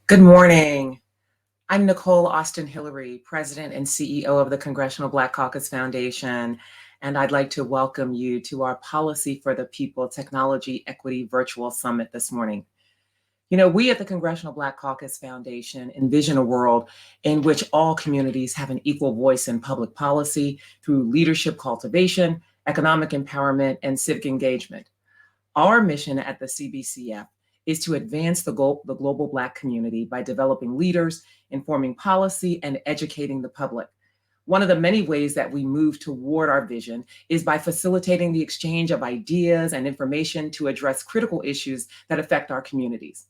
Good morning. I'm Nicole Austin Hillary, President and CEO of the Congressional Black Caucus Foundation, and I'd like to welcome you to our Policy for the People Technology Equity Virtual Summit this morning. You know, we at the Congressional Black Caucus Foundation envision a world in which all communities have an equal voice in public policy through leadership cultivation, economic empowerment, and civic engagement. Our mission at the CBCF is to advance the global Black community by developing leaders, informing policy, and educating the public. One of the many ways that we move toward our vision is by facilitating the exchange of ideas and information to address critical issues that affect our communities.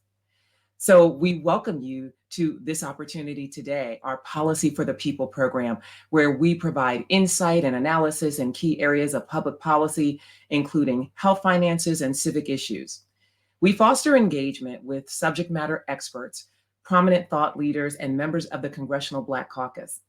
So we welcome you to this opportunity today, our Policy for the People program, where we provide insight and analysis in key areas of public policy, including health finances and civic issues. We foster engagement with subject matter experts, prominent thought leaders, and members of the Congressional Black Caucus.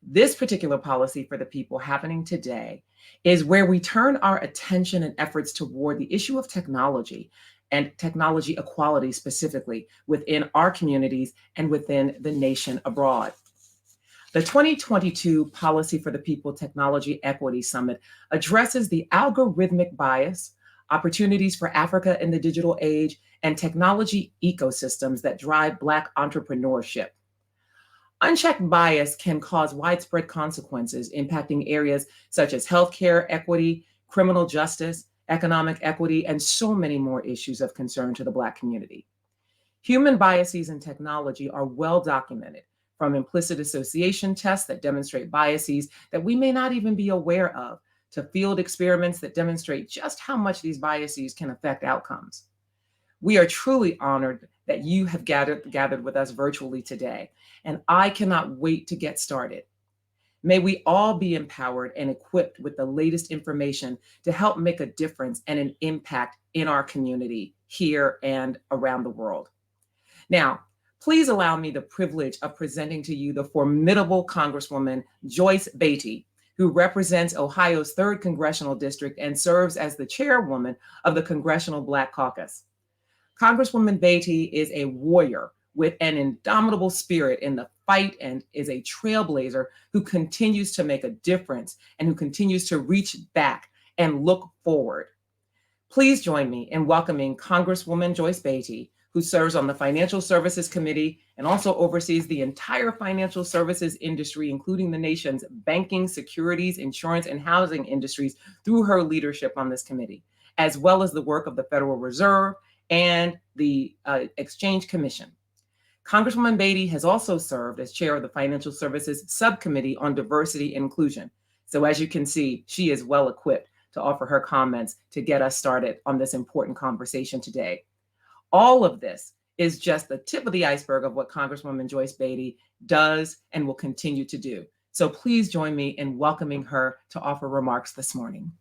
This particular Policy for the People happening today is where we turn our attention and efforts toward the issue of technology and technology equality specifically within our communities and within the nation abroad. The 2022 Policy for the People Technology Equity Summit addresses the algorithmic bias, opportunities for Africa in the digital age, and technology ecosystems that drive Black entrepreneurship. Unchecked bias can cause widespread consequences impacting areas such as healthcare equity, criminal justice, economic equity, and so many more issues of concern to the Black community. Human biases in technology are well documented, from implicit association tests that demonstrate biases that we may not even be aware of, to field experiments that demonstrate just how much these biases can affect outcomes. We are truly honored that you have gathered with us virtually today, and I cannot wait to get started. May we all be empowered and equipped with the latest information to help make a difference and an impact in our community here and around the world. Now, please allow me the privilege of presenting to you the formidable Congresswoman Joyce Beatty, who represents Ohio's 3rd Congressional District and serves as the chairwoman of the Congressional Black Caucus. Congresswoman Beatty is a warrior with an indomitable spirit in the fight and is a trailblazer who continues to make a difference and who continues to reach back and look forward. Please join me in welcoming Congresswoman Joyce Beatty, who serves on the Financial Services Committee and also oversees the entire financial services industry, including the nation's banking, securities, insurance, and housing industries through her leadership on this committee, as well as the work of the Federal Reserve and the Exchange Commission. Congresswoman Beatty has also served as chair of the Financial Services Subcommittee on Diversity and Inclusion. So as you can see, she is well equipped to offer her comments to get us started on this important conversation today. All of this is just the tip of the iceberg of what Congresswoman Joyce Beatty does and will continue to do. So please join me in welcoming her to offer remarks this morning.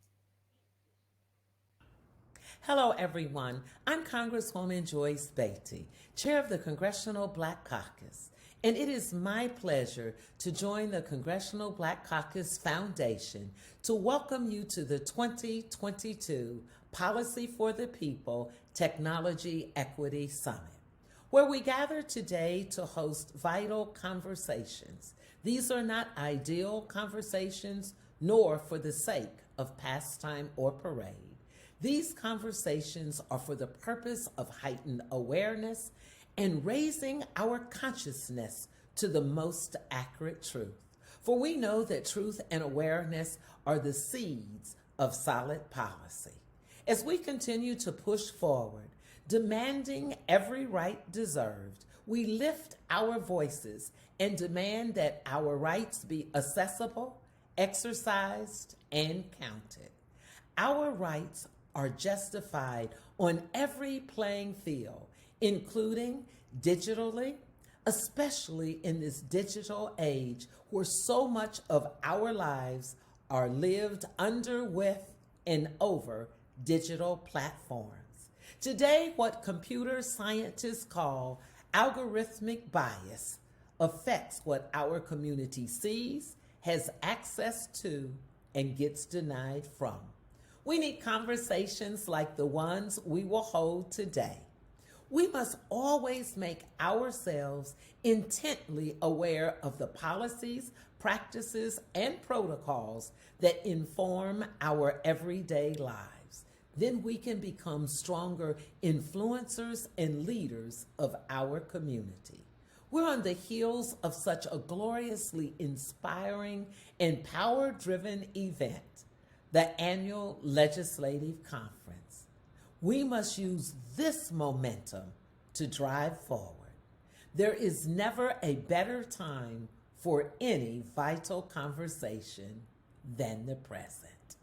Hello, everyone. I'm Congresswoman Joyce Beatty, chair of the Congressional Black Caucus, and it is my pleasure to join the Congressional Black Caucus Foundation to welcome you to the 2022 Policy for the People Technology Equity Summit, where we gather today to host vital conversations. These are not ideal conversations, nor for the sake of pastime or parade. These conversations are for the purpose of heightened awareness and raising our consciousness to the most accurate truth. For we know that truth and awareness are the seeds of solid policy. As we continue to push forward, demanding every right deserved, we lift our voices and demand that our rights be accessible, exercised, and counted. Our rights are justified on every playing field, including digitally, especially in this digital age where so much of our lives are lived under, with, and over digital platforms. Today, what computer scientists call algorithmic bias affects what our community sees, has access to, and gets denied from. We need conversations like the ones we will hold today. We must always make ourselves intently aware of the policies, practices, and protocols that inform our everyday lives. Then we can become stronger influencers and leaders of our community. We're on the heels of such a gloriously inspiring and power driven event, the annual Legislative Conference. We must use this momentum to drive forward. There is never a better time for any vital conversation than the present.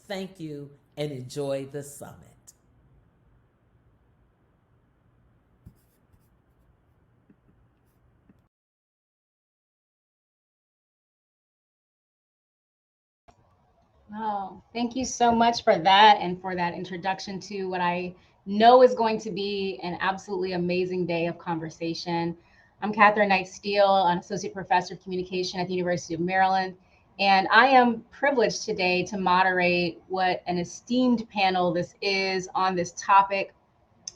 Thank you and enjoy the summit. Oh, thank you so much for that and for that introduction to what I know is going to be an absolutely amazing day of conversation. I'm Catherine Knight Steele, an associate professor of communication at the University of Maryland, and I am privileged today to moderate what an esteemed panel this is on this topic,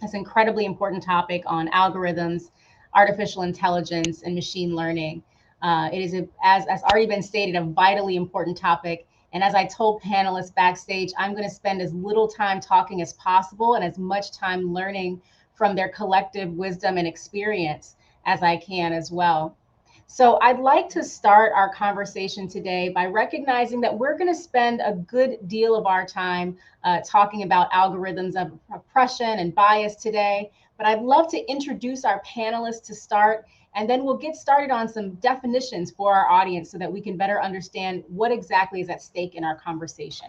this incredibly important topic on algorithms, artificial intelligence, and machine learning. It is, as already been stated, a vitally important topic. And as I told panelists backstage, I'm going to spend as little time talking as possible and as much time learning from their collective wisdom and experience as I can as well. So I'd like to start our conversation today by recognizing that we're going to spend a good deal of our time talking about algorithms of oppression and bias today. But I'd love to introduce our panelists to start, and then we'll get started on some definitions for our audience so that we can better understand what exactly is at stake in our conversation.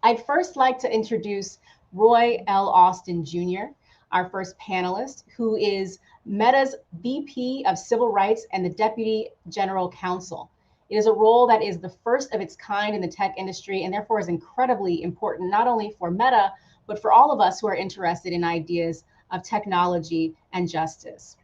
I'd first like to introduce Roy L. Austin Jr., our first panelist, who is Meta's VP of Civil Rights and the Deputy General Counsel. It is a role that is the first of its kind in the tech industry and therefore is incredibly important, not only for Meta, but for all of us who are interested in ideas of technology and justice.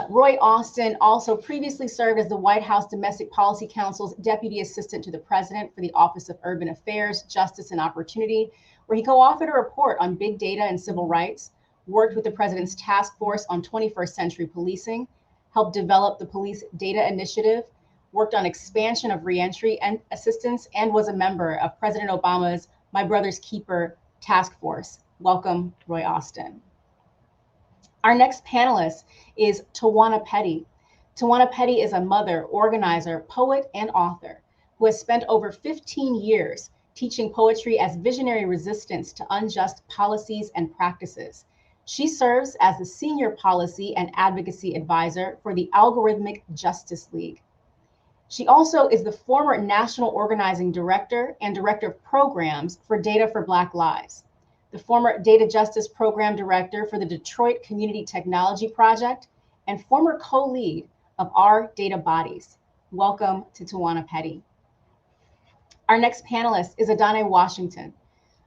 Roy Austin also previously served as the White House Domestic Policy Council's Deputy Assistant to the President for the Office of Urban Affairs, Justice, and Opportunity, where he co-authored a report on big data and civil rights, worked with the President's Task Force on 21st Century Policing, helped develop the Police Data Initiative, worked on expansion of reentry and assistance, and was a member of President Obama's My Brother's Keeper Task Force. Welcome, Roy Austin. Our next panelist is Tawana Petty. Tawana Petty is a mother, organizer, poet, and author who has spent over 15 years teaching poetry as visionary resistance to unjust policies and practices. She serves as the Senior Policy and Advocacy Advisor for the Algorithmic Justice League. She also is the former National Organizing Director and Director of Programs for Data for Black Lives, the former Data Justice Program Director for the Detroit Community Technology Project, and former co-lead of Our Data Bodies. Welcome to Tawana Petty. Our next panelist is Adonne Washington.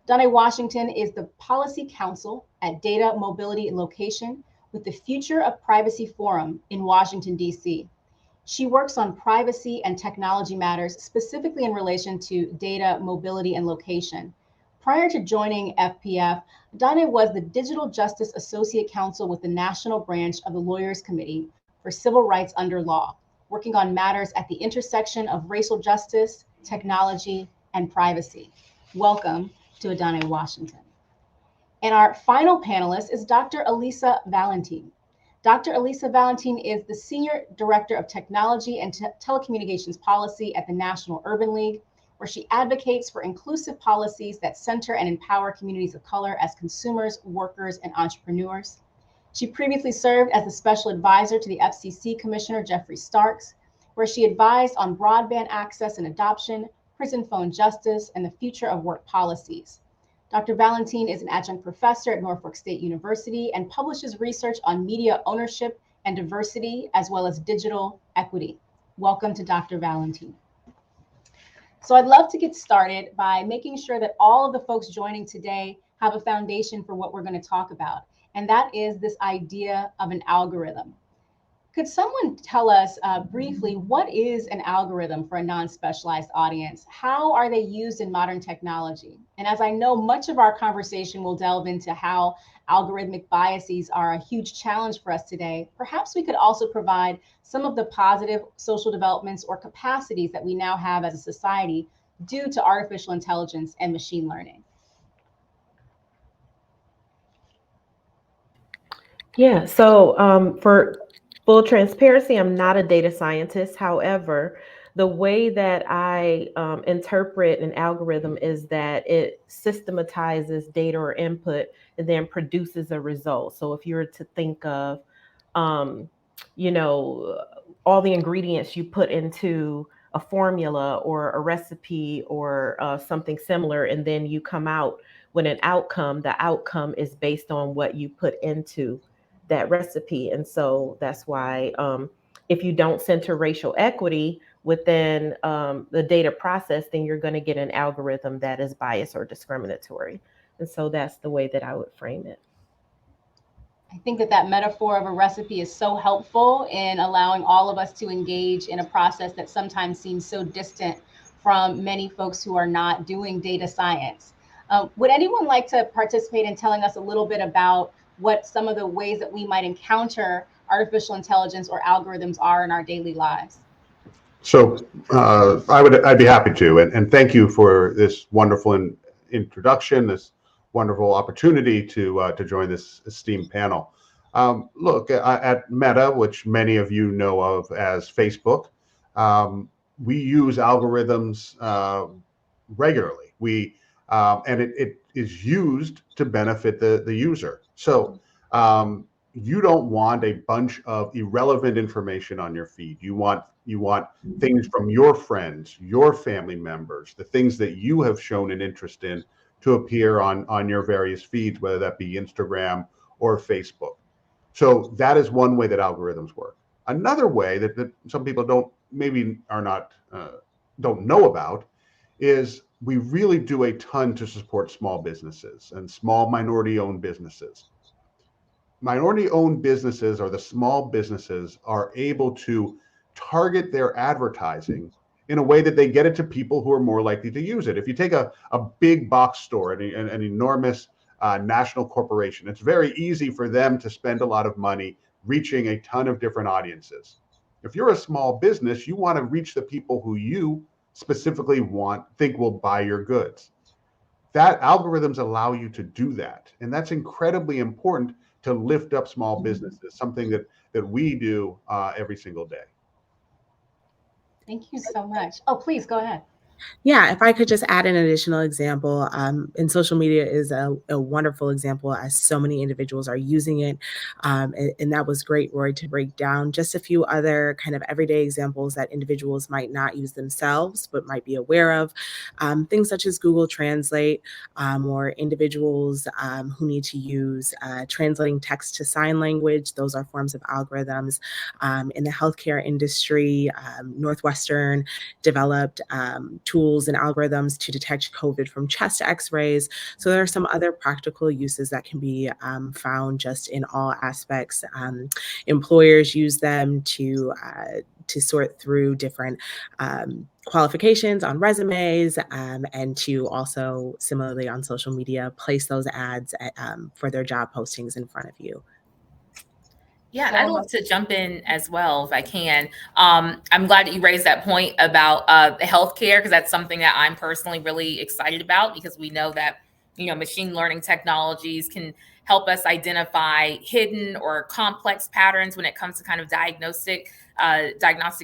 Adonne Washington is the Policy Counsel at Data, Mobility, and Location with the Future of Privacy Forum in Washington, D.C. She works on privacy and technology matters, specifically in relation to data, mobility, and location. Prior to joining FPF, Adonne was the Digital Justice Associate Counsel with the National Branch of the Lawyers Committee for Civil Rights Under Law, working on matters at the intersection of racial justice, technology, and privacy. Welcome to Adonne Washington. And our final panelist is Dr. Alisa Valentine. Dr. Alisa Valentine is the Senior Director of Technology and Telecommunications Policy at the National Urban League, where she advocates for inclusive policies that center and empower communities of color as consumers, workers, and entrepreneurs. She previously served as the special advisor to the FCC Commissioner Jeffrey Starks, where she advised on broadband access and adoption, prison phone justice, and the future of work policies. Dr. Valentine is an adjunct professor at Norfolk State University and publishes research on media ownership and diversity, as well as digital equity. Welcome to Dr. Valentine. So I'd love to get started by making sure that all of the folks joining today have a foundation for what we're going to talk about. And that is this idea of an algorithm. Could someone tell us briefly what is an algorithm for a non-specialized audience? How are they used in modern technology? And as I know, much of our conversation will delve into how algorithmic biases are a huge challenge for us today. Perhaps we could also provide some of the positive social developments or capacities that we now have as a society due to artificial intelligence and machine learning. Yeah, so for full transparency, I'm not a data scientist. However, the way that I interpret an algorithm is that it systematizes data or input and then produces a result. So if you were to think of, um, you know, all the ingredients you put into a formula or a recipe or something similar, and then you come out with an outcome, the outcome is based on what you put into that recipe. And so that's why if you don't center racial equity within the data process, then you're going to get an algorithm that is biased or discriminatory. And so that's the way that I would frame it. I think that that metaphor of a recipe is so helpful in allowing all of us to engage in a process that sometimes seems so distant from many folks who are not doing data science. Would anyone like to participate in telling us a little bit about what some of the ways that we might encounter artificial intelligence or algorithms are in our daily lives? So I'd be happy to, and thank you for this wonderful introduction, this wonderful opportunity to join this esteemed panel. Look, at Meta, which many of you know of as Facebook, we use algorithms regularly. And it is used to benefit the user. So you don't want a bunch of irrelevant information on your feed. You want things from your friends, your family members, the things that you have shown an interest in to appear on your various feeds, whether that be Instagram or Facebook. So that is one way that algorithms work. Another way that some people don't know about is we really do a ton to support small businesses and small minority-owned businesses. Minority-owned businesses, or the small businesses, are able to target their advertising in a way that they get it to people who are more likely to use it. If you take a big box store, an enormous national corporation, it's very easy for them to spend a lot of money reaching a ton of different audiences. If you're a small business, you want to reach the people who you specifically think will buy your goods. That algorithms allow you to do that. And that's incredibly important to lift up small businesses, something that we do every single day. Thank you so much. Oh, please go ahead. Yeah, if I could just add an additional example, and social media is a wonderful example as so many individuals are using it. And that was great, Roy, to break down just a few other kind of everyday examples that individuals might not use themselves, but might be aware of. Things such as Google Translate, or individuals who need to use translating text to sign language. Those are forms of algorithms. In the healthcare industry, Northwestern developed tools and algorithms to detect COVID from chest x-rays. So there are some other practical uses that can be found just in all aspects. Employers use them to sort through different qualifications on resumes, and to also similarly on social media place those ads for their job postings in front of you. Yeah, and I'd love to jump in as well if I can. I'm glad that you raised that point about healthcare, because that's something that I'm personally really excited about, because we know that machine learning technologies can help us identify hidden or complex patterns when it comes to kind of diagnostic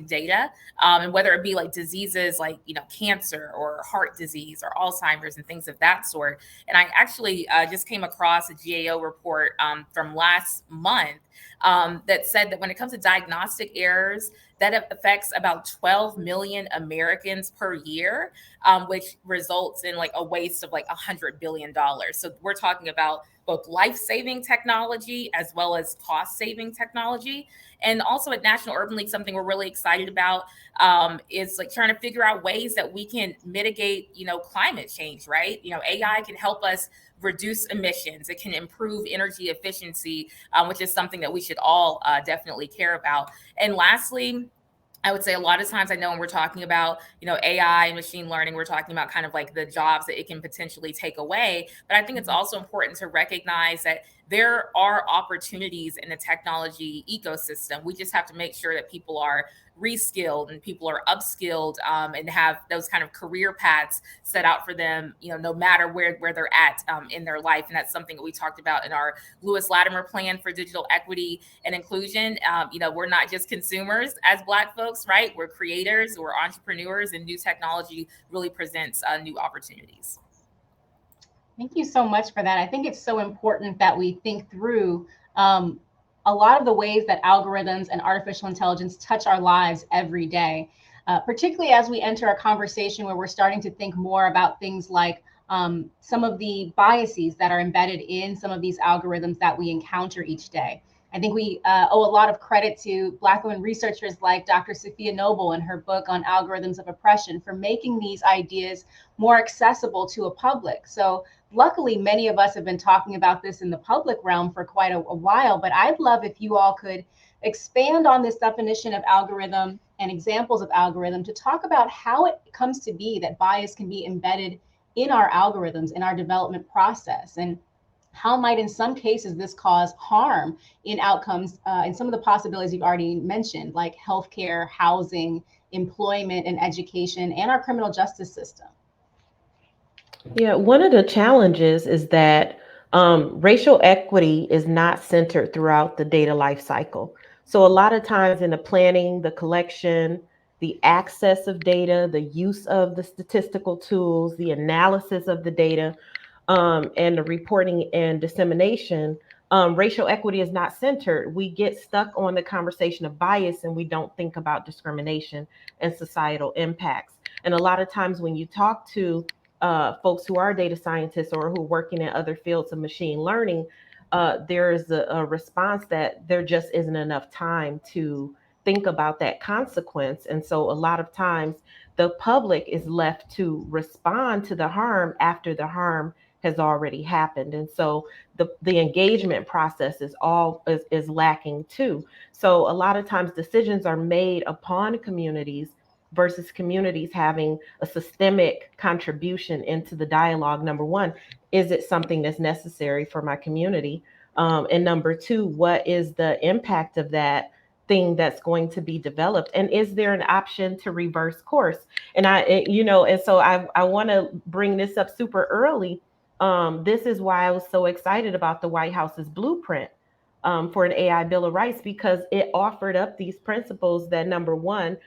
data, and whether it be like diseases like cancer or heart disease or Alzheimer's and things of that sort. And I actually just came across a GAO report from last month that said that when it comes to diagnostic errors, that affects about 12 million Americans per year, which results in like a waste of like $100 billion. So we're talking about both life-saving technology as well as cost-saving technology. And also at National Urban League, something we're really excited about is like trying to figure out ways that we can mitigate, climate change, right? AI can help us reduce emissions. It can improve energy efficiency, which is something that we should all definitely care about. And lastly, I would say a lot of times I know when we're talking about, AI and machine learning, we're talking about kind of like the jobs that it can potentially take away. But I think it's also important to recognize that there are opportunities in the technology ecosystem. We just have to make sure that people are reskilled and people are upskilled, and have those kind of career paths set out for them, no matter where they're at in their life. And that's something that we talked about in our Lewis Latimer plan for digital equity and inclusion. We're not just consumers as Black folks, right? We're creators, we're entrepreneurs, and new technology really presents new opportunities. Thank you so much for that. I think it's so important that we think through a lot of the ways that algorithms and artificial intelligence touch our lives every day, particularly as we enter a conversation where we're starting to think more about things like some of the biases that are embedded in some of these algorithms that we encounter each day. I think we owe a lot of credit to Black women researchers like Dr. Sophia Noble and her book on algorithms of oppression for making these ideas more accessible to a public. So luckily, many of us have been talking about this in the public realm for quite a while, but I'd love if you all could expand on this definition of algorithm and examples of algorithm to talk about how it comes to be that bias can be embedded in our algorithms, in our development process, and how might in some cases this cause harm in outcomes and some of the possibilities you've already mentioned, like healthcare, housing, employment, and education, and our criminal justice system. Yeah, one of the challenges is that racial equity is not centered throughout the data life cycle. So a lot of times in the planning, the collection, the access of data, the use of the statistical tools, the analysis of the data, and the reporting and dissemination, racial equity is not centered. We get stuck on the conversation of bias and we don't think about discrimination and societal impacts. And a lot of times when you talk to folks who are data scientists or who are working in other fields of machine learning, there is a response that there just isn't enough time to think about that consequence. And so a lot of times the public is left to respond to the harm after the harm has already happened. And so the engagement process is lacking too. So a lot of times decisions are made upon communities versus communities having a systemic contribution into the dialogue. Number one, is it something that's necessary for my community? And number two, what is the impact of that thing that's going to be developed? And is there an option to reverse course? And so I want to bring this up super early. This is why I was so excited about the White House's blueprint for an AI Bill of Rights, because it offered up these principles that, number one,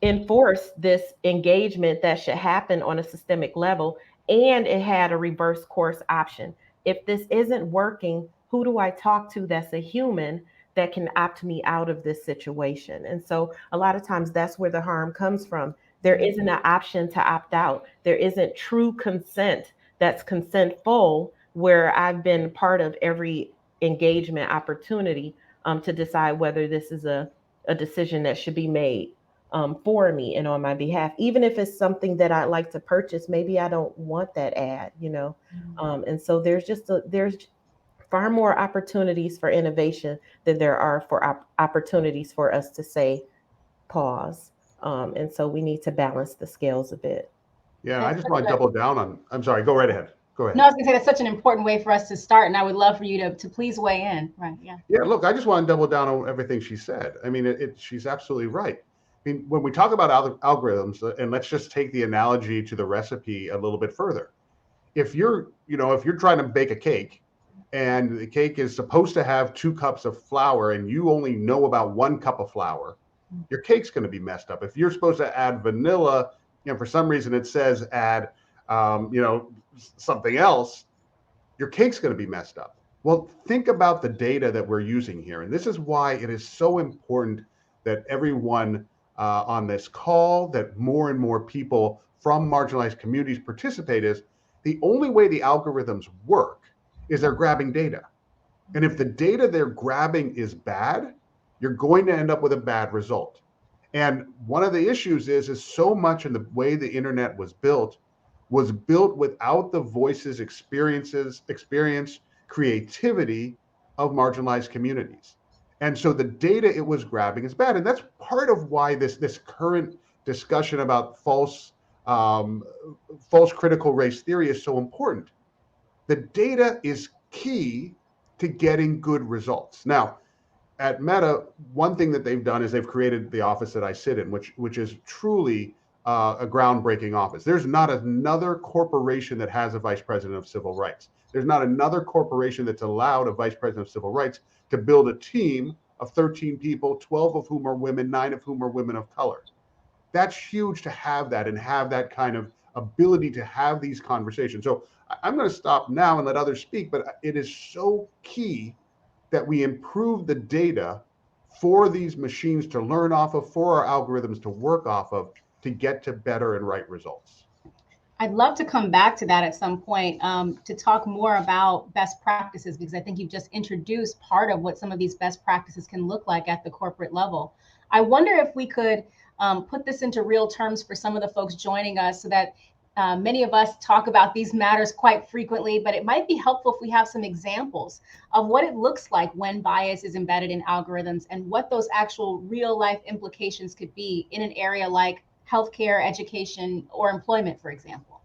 enforce this engagement that should happen on a systemic level, and it had a reverse course option. If this isn't working, who do I talk to that's a human that can opt me out of this situation? And so a lot of times that's where the harm comes from. There isn't an option to opt out. There isn't true consent that's consentful, where I've been part of every engagement opportunity to decide whether this is a decision that should be made for me and on my behalf. Even if it's something that I'd like to purchase, maybe I don't want that ad, and so there's far more opportunities for innovation than there are for opportunities for us to say pause. And so we need to balance the scales a bit. Yeah, I just want to double down on. I'm sorry. Go right ahead. Go ahead. No, I was going to say that's such an important way for us to start, and I would love for you to please weigh in. Right? Yeah. Yeah. Look, I just want to double down on everything she said. I mean, she's absolutely right. I mean, when we talk about algorithms, and let's just take the analogy to the recipe a little bit further. If you're trying to bake a cake, and the cake is supposed to have 2 cups of flour, and you only know about 1 cup of flour, your cake's going to be messed up. If you're supposed to add vanilla, for some reason it says add, something else, your cake's going to be messed up. Well, think about the data that we're using here, and this is why it is so important that everyone on this call, that more and more people from marginalized communities participate. Is the only way the algorithms work is they're grabbing data. And if the data they're grabbing is bad, you're going to end up with a bad result. And one of the issues is so much in the way the internet was built without the voices, experience, creativity of marginalized communities. And so the data it was grabbing is bad. And that's part of why this current discussion about false critical race theory is so important. The data is key to getting good results. Now, at Meta, one thing that they've done is they've created the office that I sit in, which is truly a groundbreaking office. There's not another corporation that has a vice president of civil rights. There's not another corporation that's allowed a vice president of civil rights to build a team of 13 people, 12 of whom are women, 9 of whom are women of color. That's huge to have that and have that kind of ability to have these conversations. So I'm going to stop now and let others speak, but it is so key that we improve the data for these machines to learn off of, for our algorithms to work off of, to get to better and right results. I'd love to come back to that at some point to talk more about best practices, because I think you've just introduced part of what some of these best practices can look like at the corporate level. I wonder if we could put this into real terms for some of the folks joining us, so that many of us talk about these matters quite frequently, but it might be helpful if we have some examples of what it looks like when bias is embedded in algorithms and what those actual real life implications could be in an area like healthcare, education, or employment, for example.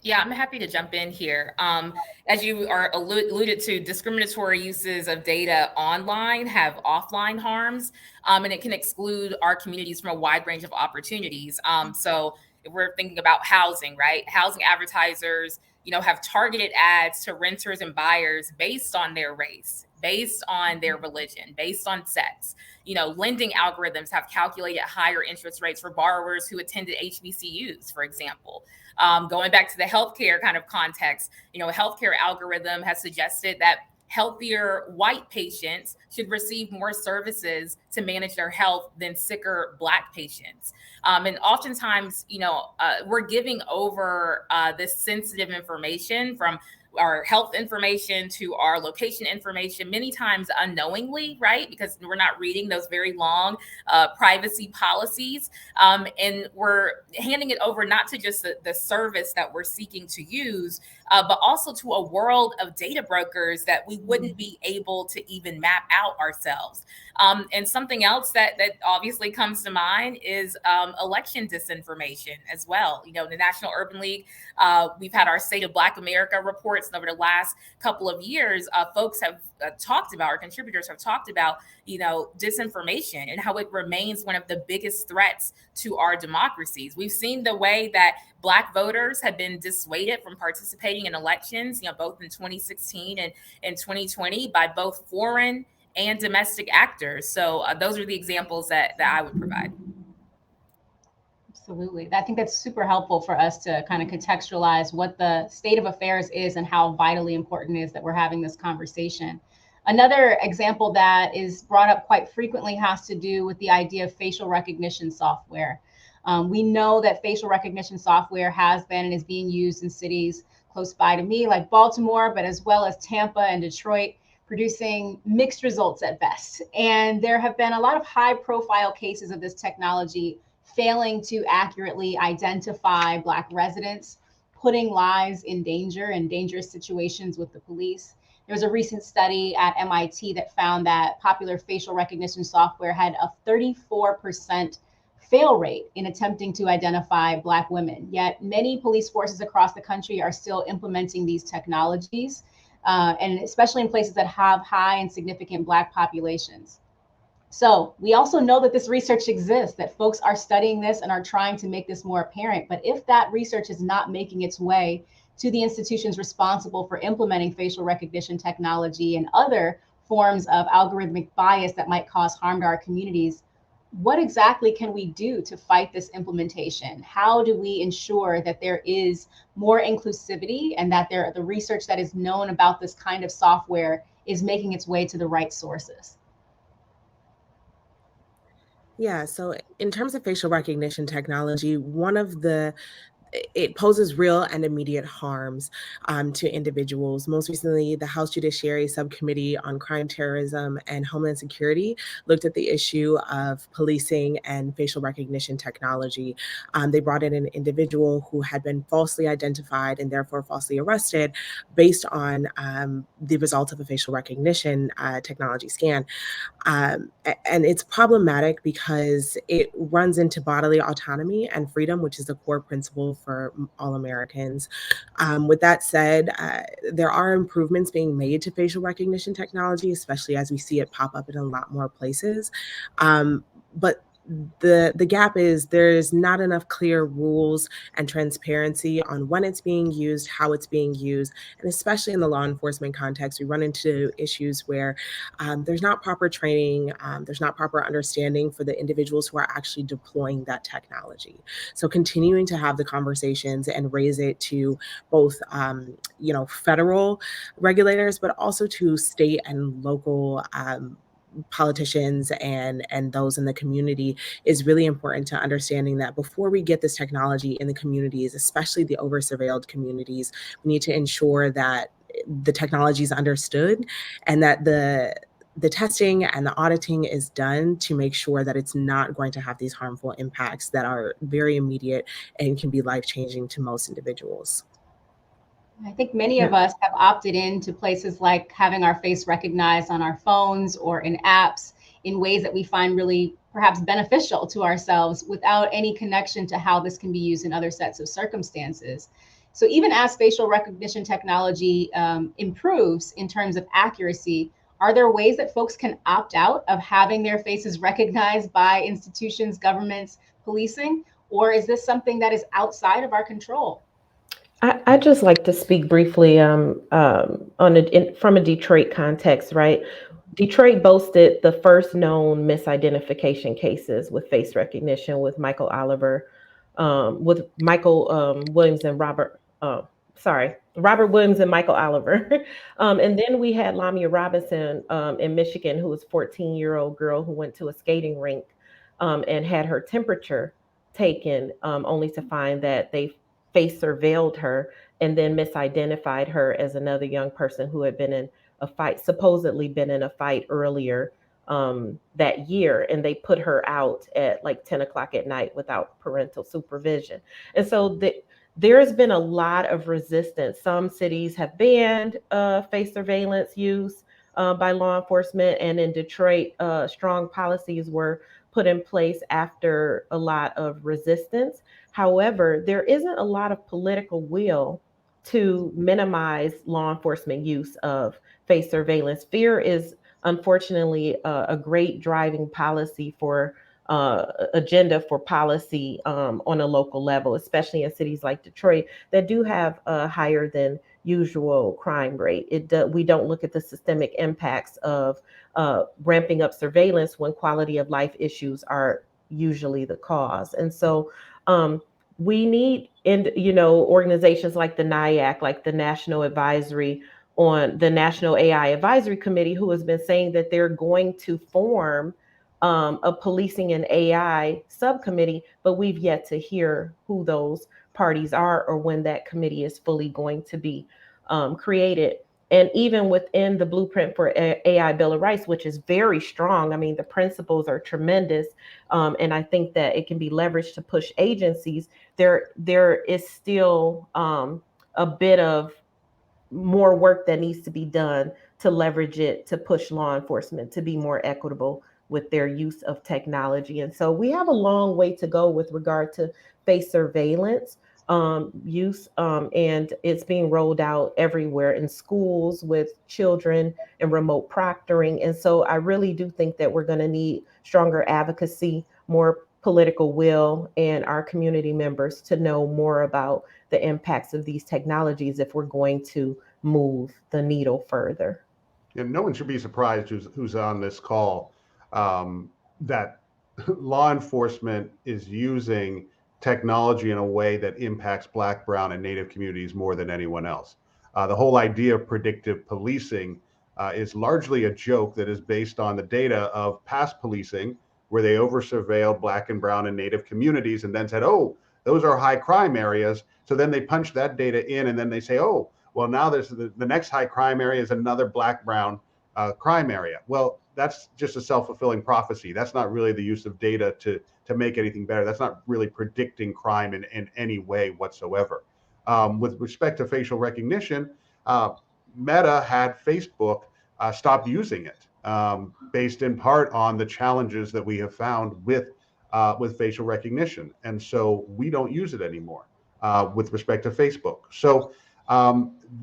Yeah, I'm happy to jump in here. As you are alluded to, discriminatory uses of data online have offline harms, and it can exclude our communities from a wide range of opportunities. So if we're thinking about housing, right? Housing advertisers, have targeted ads to renters and buyers based on their race, based on their religion, based on sex. Lending algorithms have calculated higher interest rates for borrowers who attended HBCUs, for example. Going back to the healthcare kind of context, a healthcare algorithm has suggested that healthier white patients should receive more services to manage their health than sicker Black patients. And oftentimes, we're giving over this sensitive information, from our health information to our location information, many times unknowingly, right? Because we're not reading those very long privacy policies. And we're handing it over not to just the service that we're seeking to use, but also to a world of data brokers that we wouldn't be able to even map out ourselves. And something else that obviously comes to mind is election disinformation as well. The National Urban League, we've had our State of Black America reports, and over the last couple of years, folks have talked about, or contributors have talked about, disinformation and how it remains one of the biggest threats to our democracies. We've seen the way that Black voters have been dissuaded from participating in elections, both in 2016 and in 2020 by both foreign and domestic actors. So those are the examples that I would provide. Absolutely. I think that's super helpful for us to kind of contextualize what the state of affairs is and how vitally important it is that we're having this conversation. Another example that is brought up quite frequently has to do with the idea of facial recognition software. We know that facial recognition software has been and is being used in cities close by to me, like Baltimore, but as well as Tampa and Detroit, producing mixed results at best. And there have been a lot of high profile cases of this technology failing to accurately identify Black residents, putting lives in danger and dangerous situations with the police. There was a recent study at MIT that found that popular facial recognition software had a 34% fail rate in attempting to identify Black women. Yet many police forces across the country are still implementing these technologies, and especially in places that have high and significant Black populations. So we also know that this research exists, that folks are studying this and are trying to make this more apparent. But if that research is not making its way to the institutions responsible for implementing facial recognition technology and other forms of algorithmic bias that might cause harm to our communities, what exactly can we do to fight this implementation? How do we ensure that there is more inclusivity and that the research that is known about this kind of software is making its way to the right sources? Yeah, so in terms of facial recognition technology, one of the it poses real and immediate harms to individuals. Most recently, the House Judiciary Subcommittee on Crime, Terrorism, and Homeland Security looked at the issue of policing and facial recognition technology. They brought in an individual who had been falsely identified and therefore falsely arrested based on the results of a facial recognition technology scan. And it's problematic because it runs into bodily autonomy and freedom, which is a core principle for all Americans. With that said, there are improvements being made to facial recognition technology, especially as we see it pop up in a lot more places. But the gap is there's not enough clear rules and transparency on when it's being used, how it's being used, and especially in the law enforcement context, we run into issues where there's not proper training, there's not proper understanding for the individuals who are actually deploying that technology. So continuing to have the conversations and raise it to both, federal regulators, but also to state and local politicians and those in the community is really important to understanding that before we get this technology in the communities, especially the over surveilled communities, we need to ensure that the technology is understood and that the testing and the auditing is done to make sure that it's not going to have these harmful impacts that are very immediate and can be life-changing to most individuals. I think many of us have opted into places like having our face recognized on our phones or in apps in ways that we find really perhaps beneficial to ourselves without any connection to how this can be used in other sets of circumstances. So even as facial recognition technology improves in terms of accuracy, are there ways that folks can opt out of having their faces recognized by institutions, governments, policing? Or is this something that is outside of our control? I just like to speak briefly from a Detroit context, right? Detroit boasted the first known misidentification cases with face recognition with Michael Williams and Robert Williams and Michael Oliver. And then we had Lamia Robinson in Michigan, who was a 14-year-old girl who went to a skating rink and had her temperature taken, only to find that they face surveilled her and then misidentified her as another young person who had been in a fight, supposedly been in a fight earlier that year. And they put her out at like 10 o'clock at night without parental supervision. And so there's been a lot of resistance. Some cities have banned face surveillance use by law enforcement. And in Detroit, strong policies were put in place after a lot of resistance. However, there isn't a lot of political will to minimize law enforcement use of face surveillance. Fear is unfortunately a great driving policy for agenda for policy on a local level, especially in cities like Detroit that do have a higher than usual crime rate. We don't look at the systemic impacts of ramping up surveillance when quality of life issues are usually the cause. And so we need, organizations like the NIAC, like the National AI Advisory Committee, who has been saying that they're going to form a policing and AI subcommittee, but we've yet to hear who those parties are or when that committee is fully going to be created. And even within the blueprint for AI Bill of Rights, which is very strong, I mean, the principles are tremendous. And I think that it can be leveraged to push agencies. There is still a bit of more work that needs to be done to leverage it to push law enforcement to be more equitable with their use of technology. And so we have a long way to go with regard to face surveillance use, and it's being rolled out everywhere in schools with children and remote proctoring. And so I really do think that we're going to need stronger advocacy, more political will, and our community members to know more about the impacts of these technologies if we're going to move the needle further. And no one should be surprised who's on this call that law enforcement is using technology in a way that impacts Black, Brown, and Native communities more than anyone else. The whole idea of predictive policing is largely a joke that is based on the data of past policing, where they over surveilled Black and Brown and Native communities and then said, oh, those are high crime areas. So then they punch that data in, and then they say, oh, well, now there's the next high crime area is another black-brown crime area. Well, that's just a self-fulfilling prophecy. That's not really the use of data to make anything better. That's not really predicting crime in any way whatsoever. With respect to facial recognition, Meta had Facebook stop using it, based in part on the challenges that we have found with facial recognition, and so we don't use it anymore with respect to Facebook. So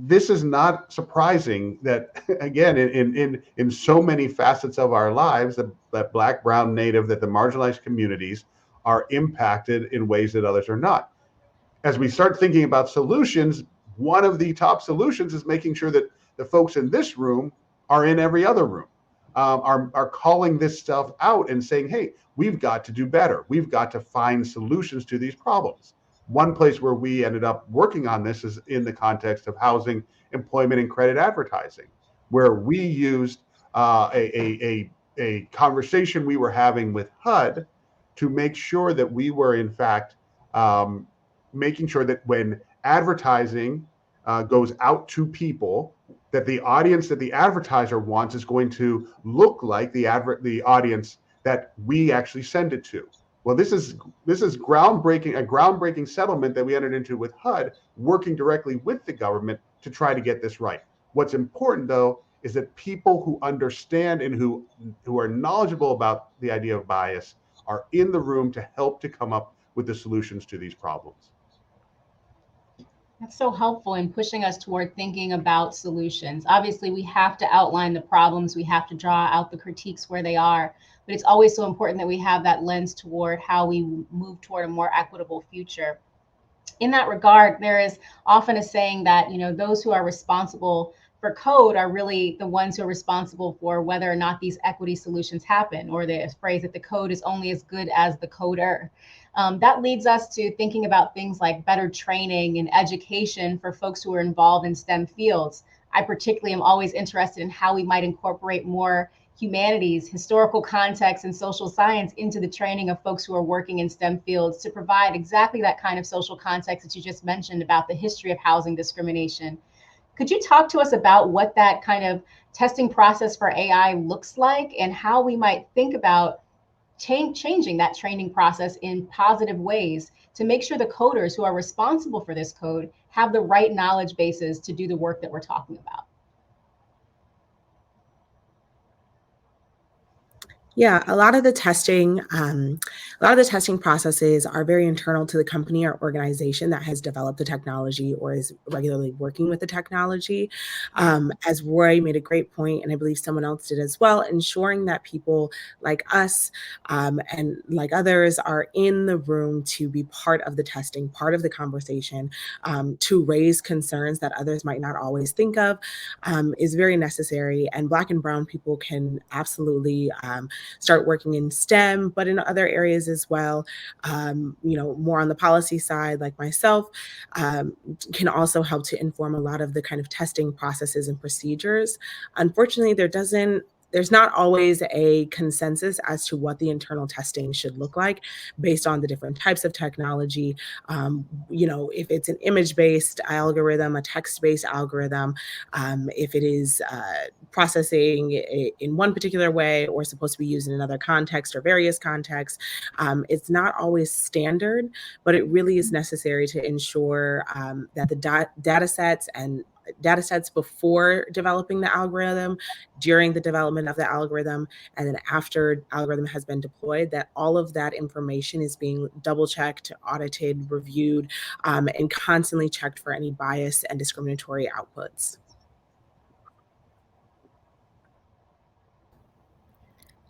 this is not surprising that, again, in so many facets of our lives, that Black, Brown, Native, that the marginalized communities are impacted in ways that others are not. As we start thinking about solutions, one of the top solutions is making sure that the folks in this room are in every other room, are calling this stuff out and saying, hey, we've got to do better. We've got to find solutions to these problems. One place where we ended up working on this is in the context of housing, employment, and credit advertising, where we used a conversation we were having with HUD to make sure that we were, in fact, making sure that when advertising goes out to people, that the audience that the advertiser wants is going to look like the audience that we actually send it to. Well, this is groundbreaking, a groundbreaking settlement that we entered into with HUD, working directly with the government to try to get this right. What's important, though, is that people who understand and who are knowledgeable about the idea of bias are in the room to help to come up with the solutions to these problems. That's so helpful in pushing us toward thinking about solutions. Obviously, we have to outline the problems, we have to draw out the critiques where they are, but it's always so important that we have that lens toward how we move toward a more equitable future. In that regard, there is often a saying that, those who are responsible for code are really the ones who are responsible for whether or not these equity solutions happen, or the phrase that the code is only as good as the coder. That leads us to thinking about things like better training and education for folks who are involved in STEM fields. I particularly am always interested in how we might incorporate more humanities, historical context, and social science into the training of folks who are working in STEM fields to provide exactly that kind of social context that you just mentioned about the history of housing discrimination. Could you talk to us about what that kind of testing process for AI looks like, and how we might think about changing that training process in positive ways to make sure the coders who are responsible for this code have the right knowledge bases to do the work that we're talking about? Yeah, a lot of the testing processes are very internal to the company or organization that has developed the technology or is regularly working with the technology. As Roy made a great point, and I believe someone else did as well, ensuring that people like us and like others are in the room to be part of the testing, part of the conversation, to raise concerns that others might not always think of, is very necessary. And Black and Brown people can absolutely start working in STEM, but in other areas as well, more on the policy side, like myself, can also help to inform a lot of the kind of testing processes and procedures. Unfortunately, there's not always a consensus as to what the internal testing should look like based on the different types of technology. If it's an image-based algorithm, a text-based algorithm, if it is processing in one particular way or supposed to be used in another context or various contexts, it's not always standard, but it really is necessary to ensure that the data sets before developing the algorithm, during the development of the algorithm, and then after algorithm has been deployed, that all of that information is being double checked, audited, reviewed, and constantly checked for any bias and discriminatory outputs.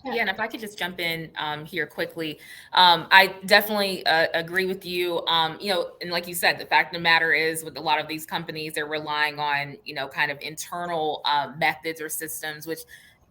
Yeah, and if I could just jump in here quickly, I definitely agree with you. And like you said, the fact of the matter is, with a lot of these companies, they're relying on, kind of internal methods or systems, which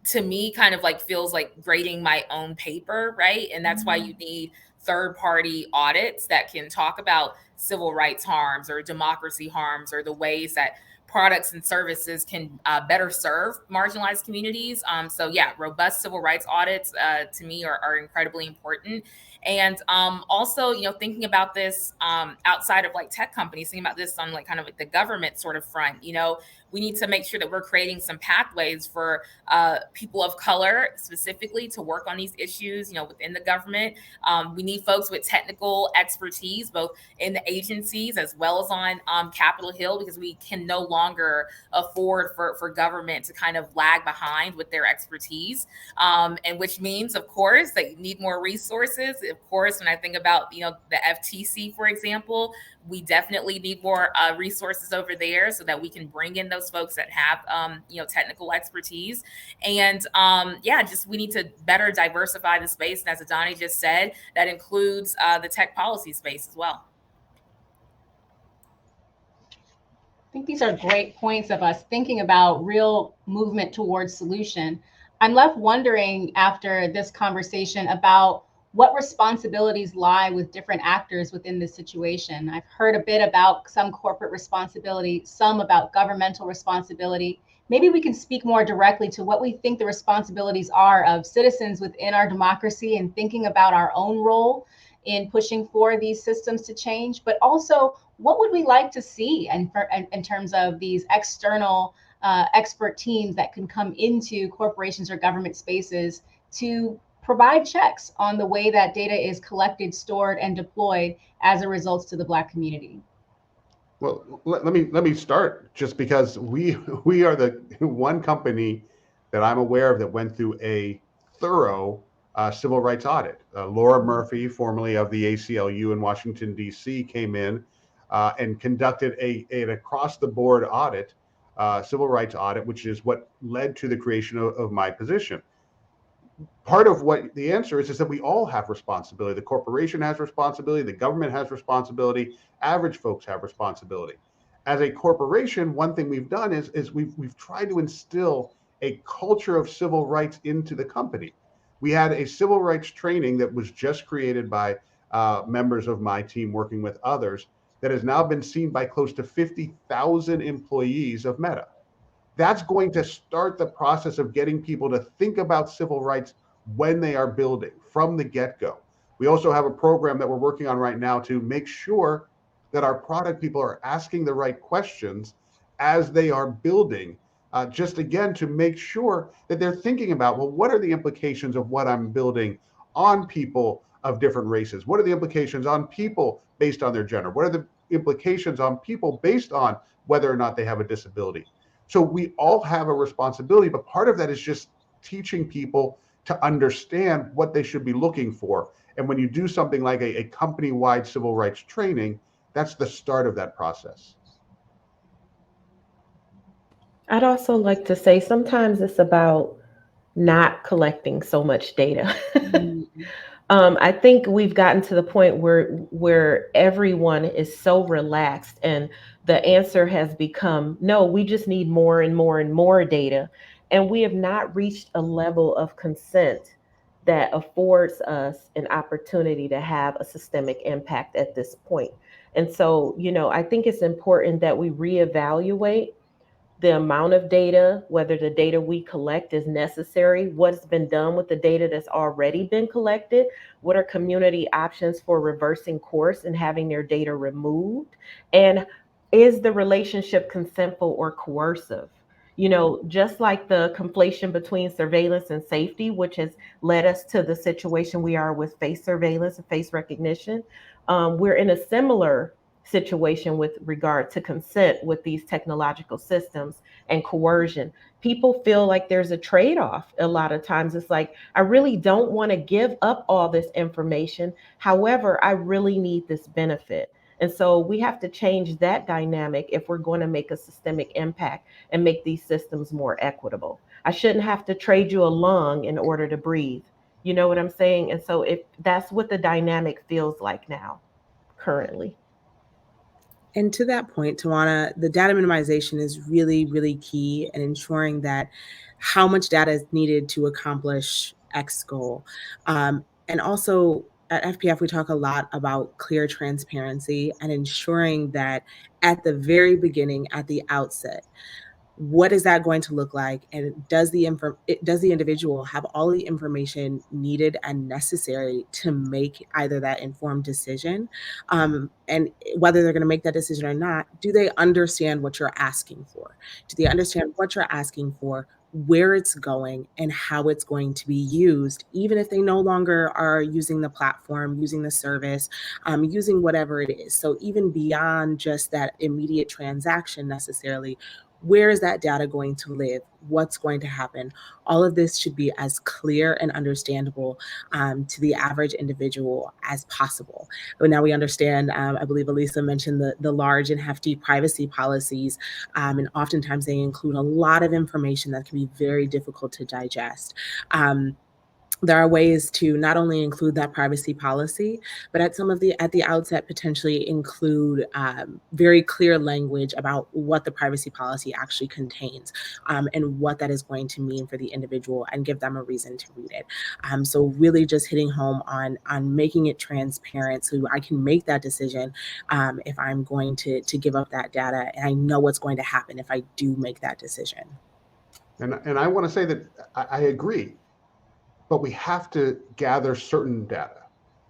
to me kind of like feels like grading my own paper, right? And that's why you need third-party audits that can talk about civil rights harms or democracy harms or the ways that products and services can better serve marginalized communities. So yeah, robust civil rights audits to me are incredibly important. And also, thinking about this outside of like tech companies, thinking about this on like kind of like the government sort of front, we need to make sure that we're creating some pathways for people of color specifically to work on these issues, within the government. We need folks with technical expertise, both in the agencies as well as on Capitol Hill, because we can no longer afford for government to kind of lag behind with their expertise. And which means, of course, that you need more resources. Of course, when I think about, the FTC, for example, we definitely need more resources over there so that we can bring in those folks that have, technical expertise. And just we need to better diversify the space. And as Adonne just said, that includes the tech policy space as well. I think these are great points of us thinking about real movement towards solution. I'm left wondering after this conversation about what responsibilities lie with different actors within this situation. I've heard a bit about some corporate responsibility, some about governmental responsibility. Maybe we can speak more directly to what we think the responsibilities are of citizens within our democracy and thinking about our own role in pushing for these systems to change, but also what would we like to see in terms of these external expert teams that can come into corporations or government spaces to provide checks on the way that data is collected, stored, and deployed as it results to the Black community? Well, let me start, just because we are the one company that I'm aware of that went through a thorough civil rights audit. Laura Murphy, formerly of the ACLU in Washington, D.C., came in and conducted an across-the-board audit, civil rights audit, which is what led to the creation of my position. Part of what the answer is that we all have responsibility. The corporation has responsibility, the government has responsibility, average folks have responsibility. As a corporation, one thing we've done is we've tried to instill a culture of civil rights into the company. We had a civil rights training that was just created by members of my team working with others that has now been seen by close to 50,000 employees of Meta. That's going to start the process of getting people to think about civil rights when they are building from the get-go. We also have a program that we're working on right now to make sure that our product people are asking the right questions as they are building, just again to make sure that they're thinking about, well, what are the implications of what I'm building on people of different races? What are the implications on people based on their gender? What are the implications on people based on whether or not they have a disability? So we all have a responsibility, but part of that is just teaching people to understand what they should be looking for. And when you do something like a company-wide civil rights training, that's the start of that process. I'd also like to say sometimes it's about not collecting so much data. I think we've gotten to the point where everyone is so relaxed, and the answer has become no. We just need more and more and more data, and we have not reached a level of consent that affords us an opportunity to have a systemic impact at this point. And so, I think it's important that we reevaluate the amount of data, whether the data we collect is necessary, what's been done with the data that's already been collected, what are community options for reversing course and having their data removed, and is the relationship consentful or coercive? Just like the conflation between surveillance and safety, which has led us to the situation we are with face surveillance and face recognition, we're in a similar situation with regard to consent with these technological systems and coercion. People feel like there's a trade-off. A lot of times it's like, I really don't want to give up all this information. However, I really need this benefit. And so we have to change that dynamic if we're going to make a systemic impact and make these systems more equitable. I shouldn't have to trade you a lung in order to breathe. You know what I'm saying? And so if that's what the dynamic feels like now, currently. And to that point, Tawana, the data minimization is really, really key in ensuring that how much data is needed to accomplish X goal. And also at FPF, we talk a lot about clear transparency and ensuring that at the very beginning, at the outset, What is that going to look like? And does the individual have all the information needed and necessary to make either that informed decision? And whether they're going to make that decision or not, do they understand what you're asking for? Do they understand what you're asking for, where it's going, and how it's going to be used, even if they no longer are using the platform, using the service, using whatever it is? So even beyond just that immediate transaction necessarily, where is that data going to live? What's going to happen? All of this should be as clear and understandable to the average individual as possible. But now we understand, I believe Alisa mentioned the large and hefty privacy policies, and oftentimes they include a lot of information that can be very difficult to digest. There are ways to not only include that privacy policy, but at the outset potentially include very clear language about what the privacy policy actually contains, and what that is going to mean for the individual, and give them a reason to read it. So really just hitting home on making it transparent so I can make that decision if I'm going to give up that data, and I know what's going to happen if I do make that decision. And I want to say that I agree, but we have to gather certain data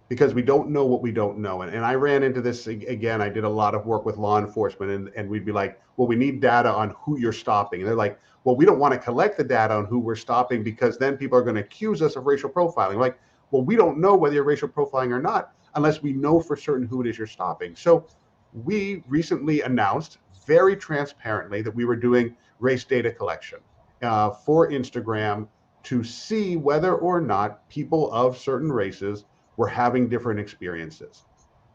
because we don't know what we don't know. And I ran into this again. I did a lot of work with law enforcement, and we'd be like, well, we need data on who you're stopping. And they're like, well, we don't want to collect the data on who we're stopping because then people are going to accuse us of racial profiling. Like, well, we don't know whether you're racial profiling or not unless we know for certain who it is you're stopping. So we recently announced very transparently that we were doing race data collection for Instagram to see whether or not people of certain races were having different experiences.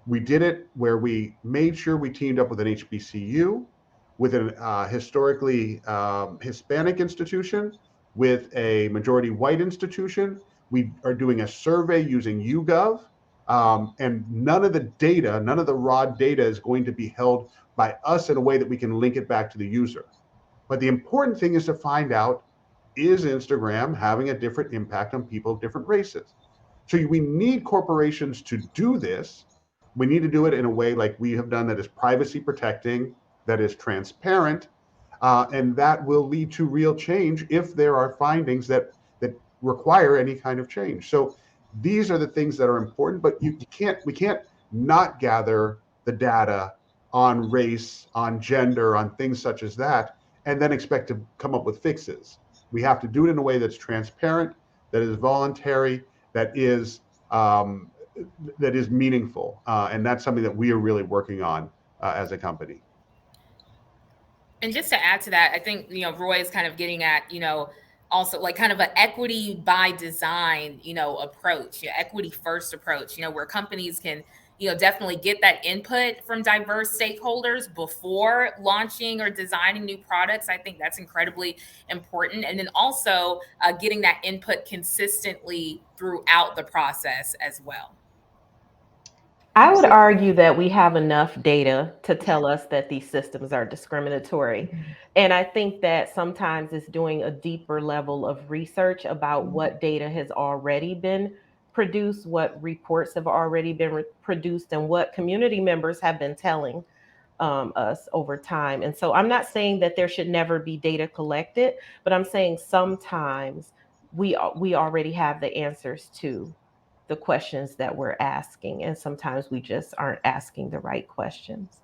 We did it where we made sure we teamed up with an HBCU, with an historically Hispanic institution, with a majority white institution. We are doing a survey using YouGov, and none of the raw data is going to be held by us in a way that we can link it back to the user. But the important thing is to find out, is Instagram having a different impact on people of different races? So we need corporations to do this. We need to do it in a way like we have done that is privacy protecting, that is transparent, and that will lead to real change if there are findings that require any kind of change. So these are the things that are important, but we can't not gather the data on race, on gender, on things such as that, and then expect to come up with fixes. We have to do it in a way that's transparent, that is voluntary, that is meaningful, and that's something that we are really working on as a company. And just to add to that, I think Roy is kind of getting at also like kind of an equity by design approach, equity first approach, where companies can definitely get that input from diverse stakeholders before launching or designing new products. I think that's incredibly important. And then also getting that input consistently throughout the process as well. I would argue that we have enough data to tell us that these systems are discriminatory. And I think that sometimes it's doing a deeper level of research about what data has already been produced, what reports have already been produced, and what community members have been telling us over time. And so I'm not saying that there should never be data collected, but I'm saying sometimes we already have the answers to the questions that we're asking, and sometimes we just aren't asking the right questions.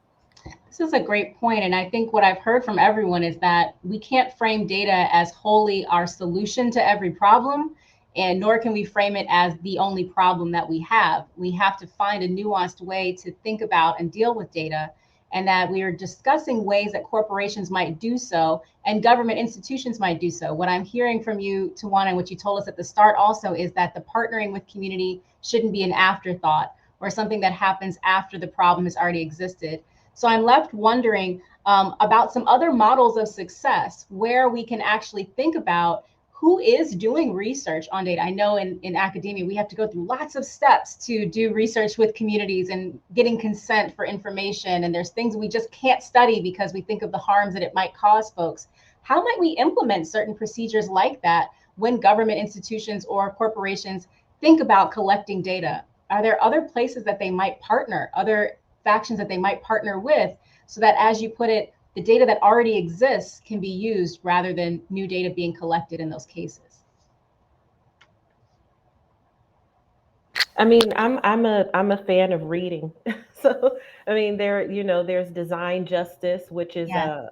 This is a great point. And I think what I've heard from everyone is that we can't frame data as wholly our solution to every problem, and nor can we frame it as the only problem that we have. We have to find a nuanced way to think about and deal with data, and that we are discussing ways that corporations might do so and government institutions might do so. What I'm hearing from you, Tawana, and what you told us at the start also is that the partnering with community shouldn't be an afterthought or something that happens after the problem has already existed. So I'm left wondering about some other models of success where we can actually think about who is doing research on data. I know in academia, we have to go through lots of steps to do research with communities and getting consent for information. And there's things we just can't study because we think of the harms that it might cause folks. How might we implement certain procedures like that when government institutions or corporations think about collecting data? Are there other places that they might partner, other factions that they might partner with, so that, as you put it, the data that already exists can be used rather than new data being collected in those cases. I mean, I'm a fan of reading. So I mean, there's Design Justice, which is Yes.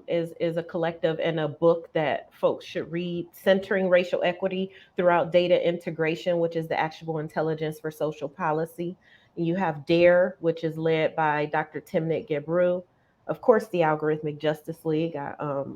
is a collective and a book that folks should read, centering racial equity throughout data integration, which is the actionable intelligence for social policy. And you have Dare, which is led by Dr. Timnit Gebru. Of course, the Algorithmic Justice League,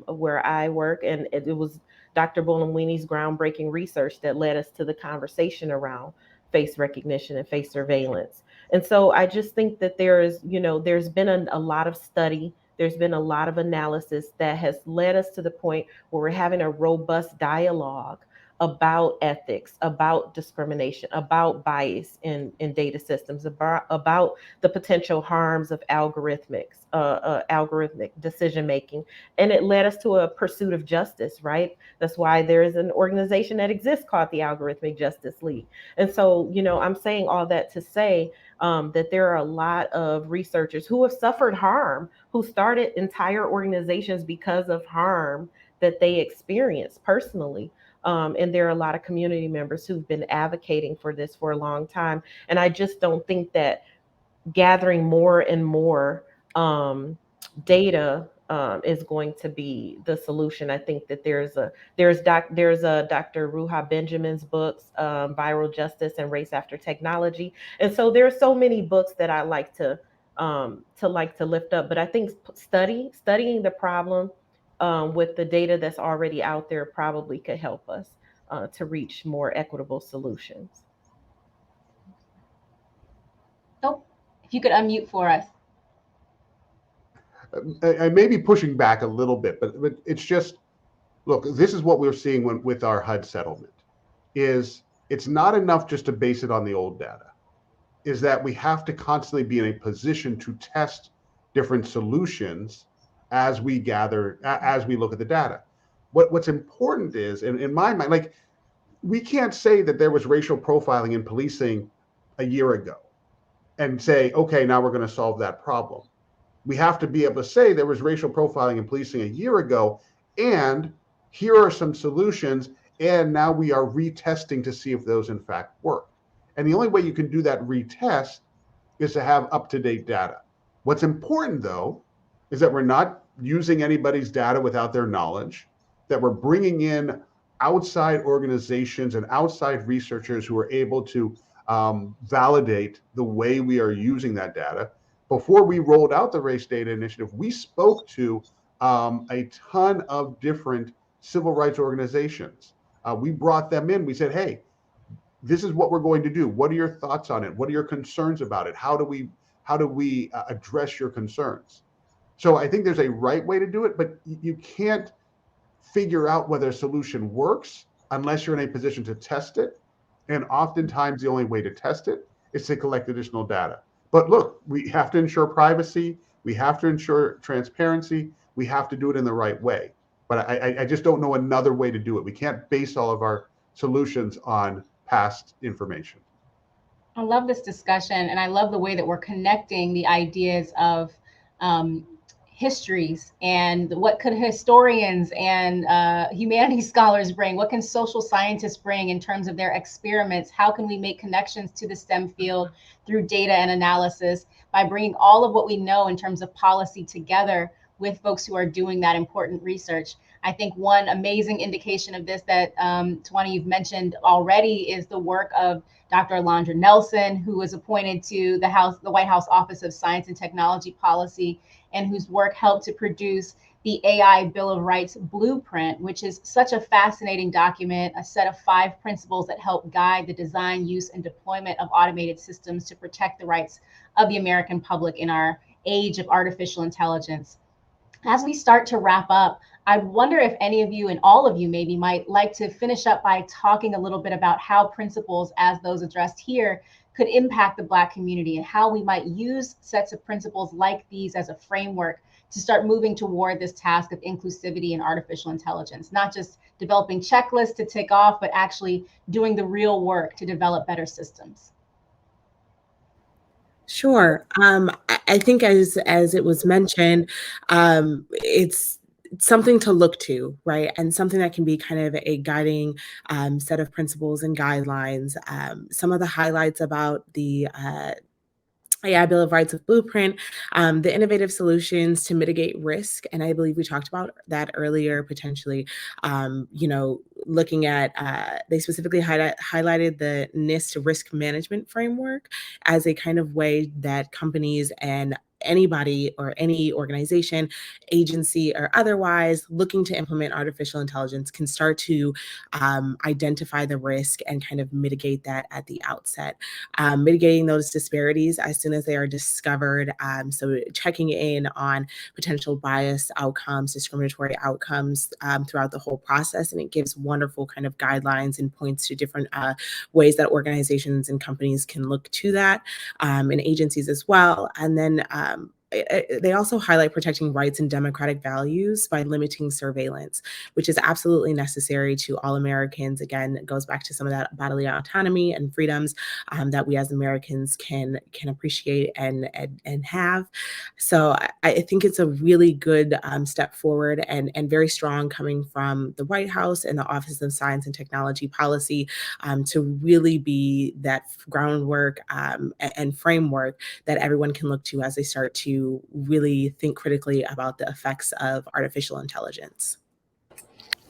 where I work, and it was Dr. Buolamwini's groundbreaking research that led us to the conversation around face recognition and face surveillance. And so I just think that there's been a lot of study, there's been a lot of analysis that has led us to the point where we're having a robust dialogue about ethics, about discrimination, about bias in data systems, about the potential harms of algorithmic decision making. And it led us to a pursuit of justice, right? That's why there is an organization that exists called the Algorithmic Justice League. And so, I'm saying all that to say that there are a lot of researchers who have suffered harm, who started entire organizations because of harm that they experienced personally. And there are a lot of community members who've been advocating for this for a long time. And I just don't think that gathering more and more data is going to be the solution. I think that there's a Dr. Ruha Benjamin's books, Viral Justice and Race After Technology, and so there are so many books that I like to lift up. But I think studying the problem with the data that's already out there probably could help us to reach more equitable solutions. Oh, if you could unmute for us. I may be pushing back a little bit, but it's just, look, this is what we're seeing with our HUD settlement, is it's not enough just to base it on the old data, is that we have to constantly be in a position to test different solutions as we look at the data. What's important is, in my mind, like, we can't say that there was racial profiling in policing a year ago and say, okay, now we're going to solve that problem. We have to be able to say there was racial profiling in policing a year ago, and here are some solutions, and now we are retesting to see if those in fact work. And the only way you can do that retest is to have up-to-date data. What's important, though, is that we're not using anybody's data without their knowledge, that we're bringing in outside organizations and outside researchers who are able to validate the way we are using that data. Before we rolled out the Race Data Initiative, we spoke to a ton of different civil rights organizations. We brought them in. We said, hey, this is what we're going to do. What are your thoughts on it? What are your concerns about it? How do we address your concerns? So I think there's a right way to do it, but you can't figure out whether a solution works unless you're in a position to test it. And oftentimes the only way to test it is to collect additional data. But look, we have to ensure privacy. We have to ensure transparency. We have to do it in the right way. But I just don't know another way to do it. We can't base all of our solutions on past information. I love this discussion, and I love the way that we're connecting the ideas of histories and what could historians and humanities scholars bring, what can social scientists bring in terms of their experiments, how can we make connections to the STEM field through data and analysis by bringing all of what we know in terms of policy together with folks who are doing that important research. I think one amazing indication of this that Tawana, you've mentioned already, is the work of Dr. Alondra Nelson, who was appointed to the White House Office of Science and Technology Policy, and whose work helped to produce the AI Bill of Rights Blueprint, which is such a fascinating document, a set of 5 principles that help guide the design, use, and deployment of automated systems to protect the rights of the American public in our age of artificial intelligence. As we start to wrap up, I wonder if any of you, and all of you maybe, might like to finish up by talking a little bit about how principles as those addressed here could impact the Black community, and how we might use sets of principles like these as a framework to start moving toward this task of inclusivity in artificial intelligence, not just developing checklists to tick off, but actually doing the real work to develop better systems. Sure. I think as it was mentioned, it's something to look to, right? And something that can be kind of a guiding set of principles and guidelines. Some of the highlights about the AI Bill of Rights of Blueprint, the innovative solutions to mitigate risk, and I believe we talked about that earlier. Potentially, looking at they specifically highlighted the NIST risk management framework as a kind of way that companies and anybody or any organization, agency, or otherwise looking to implement artificial intelligence can start to identify the risk and kind of mitigate that at the outset. Mitigating those disparities as soon as they are discovered. So checking in on potential bias outcomes, discriminatory outcomes throughout the whole process. And it gives wonderful kind of guidelines and points to different ways that organizations and companies can look to that, and agencies as well. And then they also highlight protecting rights and democratic values by limiting surveillance, which is absolutely necessary to all Americans. Again, it goes back to some of that bodily autonomy and freedoms that we as Americans can appreciate and have. So I think it's a really good step forward and very strong coming from the White House and the Office of Science and Technology Policy to really be that groundwork and framework that everyone can look to as they start to really think critically about the effects of artificial intelligence.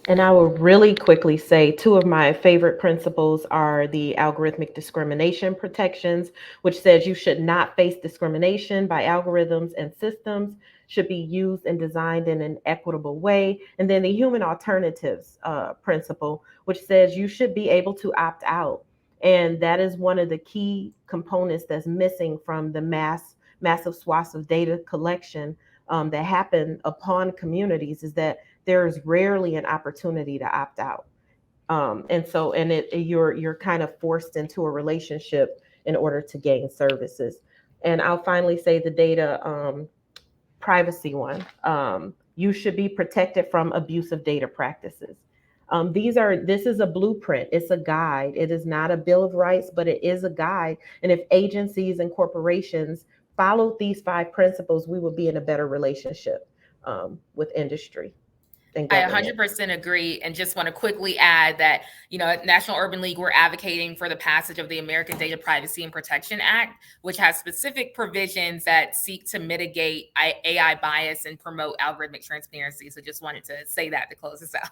And I will really quickly say two of my favorite principles are the algorithmic discrimination protections, which says you should not face discrimination by algorithms and systems, should be used and designed in an equitable way. And then the human alternatives principle, which says you should be able to opt out. And that is one of the key components that's missing from the massive swaths of data collection that happen upon communities, is that there is rarely an opportunity to opt out. You're kind of forced into a relationship in order to gain services. And I'll finally say the data privacy one. You should be protected from abusive data practices. This is a blueprint. It's a guide. It is not a Bill of Rights, but it is a guide. And if agencies and corporations followed these 5 principles, we would be in a better relationship with industry. I 100% agree, and just want to quickly add that, at National Urban League, we're advocating for the passage of the American Data Privacy and Protection Act, which has specific provisions that seek to mitigate AI bias and promote algorithmic transparency. So just wanted to say that to close this out.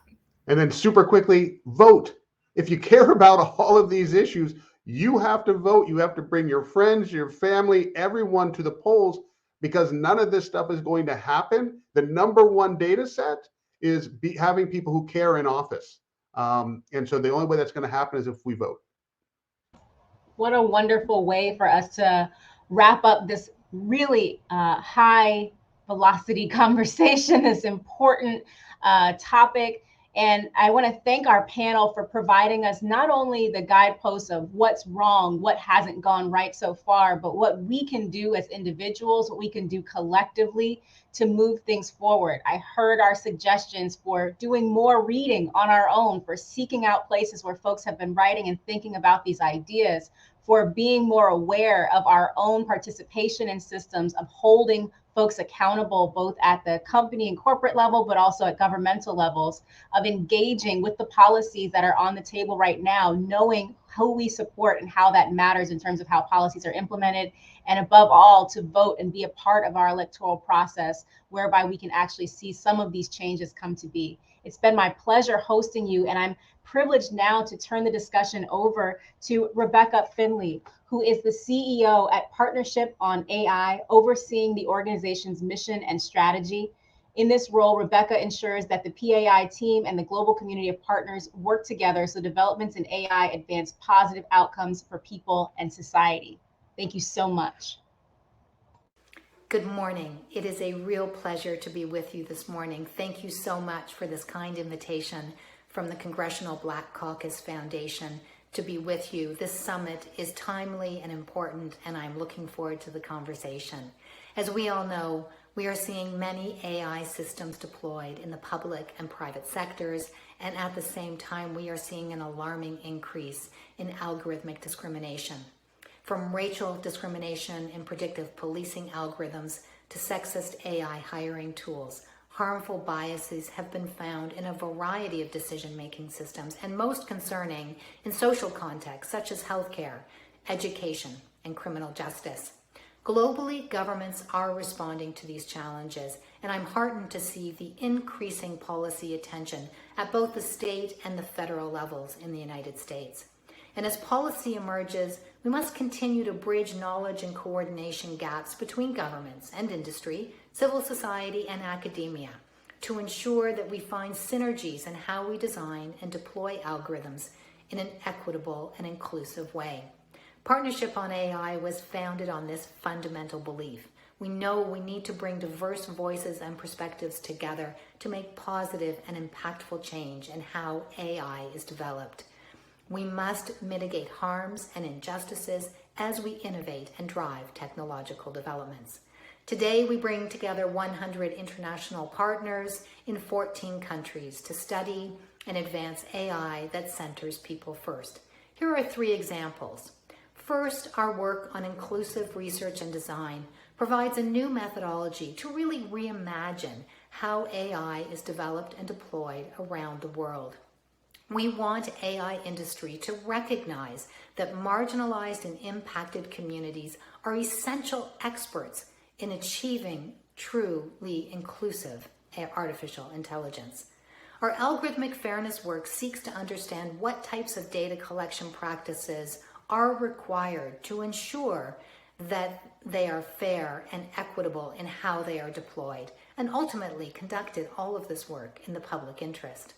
And then super quickly, vote. If you care about all of these issues, you have to vote. You have to bring your friends, your family, everyone to the polls, because none of this stuff is going to happen. The number one data set is having people who care in office. And so the only way that's going to happen is if we vote. What a wonderful way for us to wrap up this really high velocity conversation, this important topic. And I want to thank our panel for providing us not only the guideposts of what's wrong, what hasn't gone right so far, but what we can do as individuals, what we can do collectively to move things forward. I heard our suggestions for doing more reading on our own, for seeking out places where folks have been writing and thinking about these ideas, for being more aware of our own participation in systems, of holding folks accountable both at the company and corporate level, but also at governmental levels, of engaging with the policies that are on the table right now, knowing who we support and how that matters in terms of how policies are implemented, and above all, to vote and be a part of our electoral process, whereby we can actually see some of these changes come to be. It's been my pleasure hosting you, and I'm privileged now to turn the discussion over to Rebecca Finlay, who is the CEO at Partnership on AI, overseeing the organization's mission and strategy. In this role, Rebecca ensures that the PAI team and the global community of partners work together so developments in AI advance positive outcomes for people and society. Thank you so much. Good morning. It is a real pleasure to be with you this morning. Thank you so much for this kind invitation from the Congressional Black Caucus Foundation to be with you. This summit is timely and important, and I'm looking forward to the conversation. As we all know, we are seeing many AI systems deployed in the public and private sectors, and at the same time, we are seeing an alarming increase in algorithmic discrimination. from racial discrimination in predictive policing algorithms to sexist AI hiring tools. Harmful biases have been found in a variety of decision-making systems, and most concerning in social contexts such as healthcare, education, and criminal justice. Globally, governments are responding to these challenges, and I'm heartened to see the increasing policy attention at both the state and the federal levels in the United States. And as policy emerges, we must continue to bridge knowledge and coordination gaps between governments and industry, civil society, and academia to ensure that we find synergies in how we design and deploy algorithms in an equitable and inclusive way. Partnership on AI was founded on this fundamental belief. We know we need to bring diverse voices and perspectives together to make positive and impactful change in how AI is developed. We must mitigate harms and injustices as we innovate and drive technological developments. Today, we bring together 100 international partners in 14 countries to study and advance AI that centers people first. Here are 3 examples. First, our work on inclusive research and design provides a new methodology to really reimagine how AI is developed and deployed around the world. We want AI industry to recognize that marginalized and impacted communities are essential experts in achieving truly inclusive artificial intelligence. Our algorithmic fairness work seeks to understand what types of data collection practices are required to ensure that they are fair and equitable in how they are deployed, and ultimately conducted all of this work in the public interest.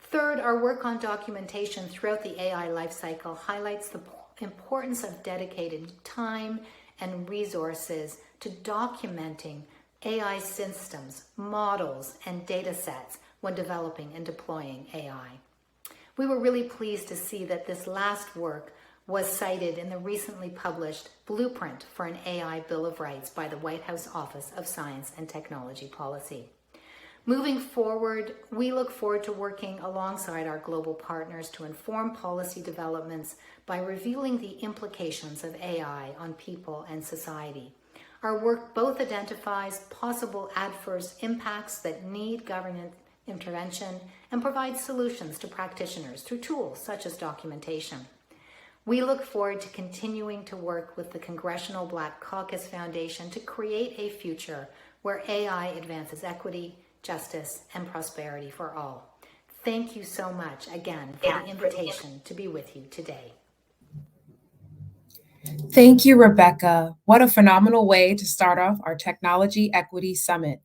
Third, our work on documentation throughout the AI lifecycle highlights the importance of dedicated time and resources to documenting AI systems, models, and data sets when developing and deploying AI. We were really pleased to see that this last work was cited in the recently published Blueprint for an AI Bill of Rights by the White House Office of Science and Technology Policy. Moving forward, we look forward to working alongside our global partners to inform policy developments by revealing the implications of AI on people and society. Our work both identifies possible adverse impacts that need government intervention and provides solutions to practitioners through tools such as documentation. We look forward to continuing to work with the Congressional Black Caucus Foundation to create a future where AI advances equity, justice, and prosperity for all. Thank you so much again for the invitation to be with you today. Thank you, Rebecca. What a phenomenal way to start off our Technology Equity Summit.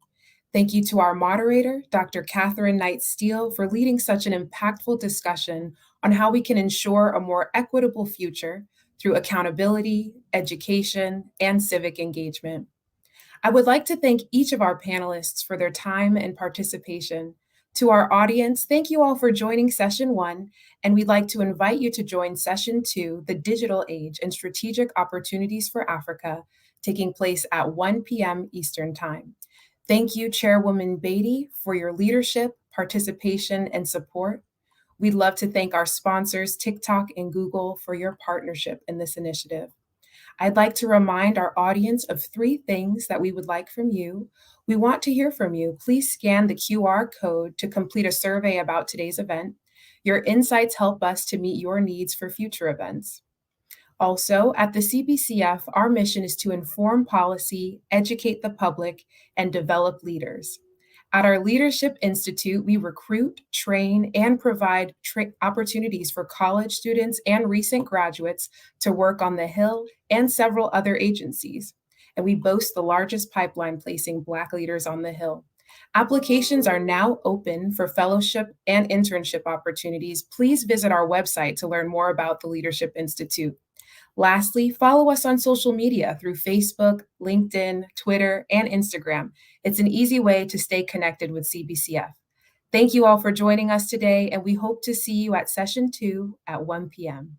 Thank you to our moderator, Dr. Catherine Knight Steele, for leading such an impactful discussion on how we can ensure a more equitable future through accountability, education, and civic engagement. I would like to thank each of our panelists for their time and participation. To our audience, thank you all for joining Session 1, and we'd like to invite you to join Session 2, The Digital Age and Strategic Opportunities for Africa, taking place at 1 p.m. Eastern Time. Thank you, Chairwoman Beatty, for your leadership, participation, and support. We'd love to thank our sponsors, TikTok and Google, for your partnership in this initiative. I'd like to remind our audience of 3 things that we would like from you. We want to hear from you. Please scan the QR code to complete a survey about today's event. Your insights help us to meet your needs for future events. Also, at the CBCF, our mission is to inform policy, educate the public, and develop leaders. At our Leadership Institute, we recruit, train, and provide opportunities for college students and recent graduates to work on the Hill and several other agencies. And we boast the largest pipeline placing Black leaders on the Hill. Applications are now open for fellowship and internship opportunities. Please visit our website to learn more about the Leadership Institute. Lastly, follow us on social media through Facebook, LinkedIn, Twitter, and Instagram. It's an easy way to stay connected with CBCF. Thank you all for joining us today, and we hope to see you at Session 2 at 1 p.m.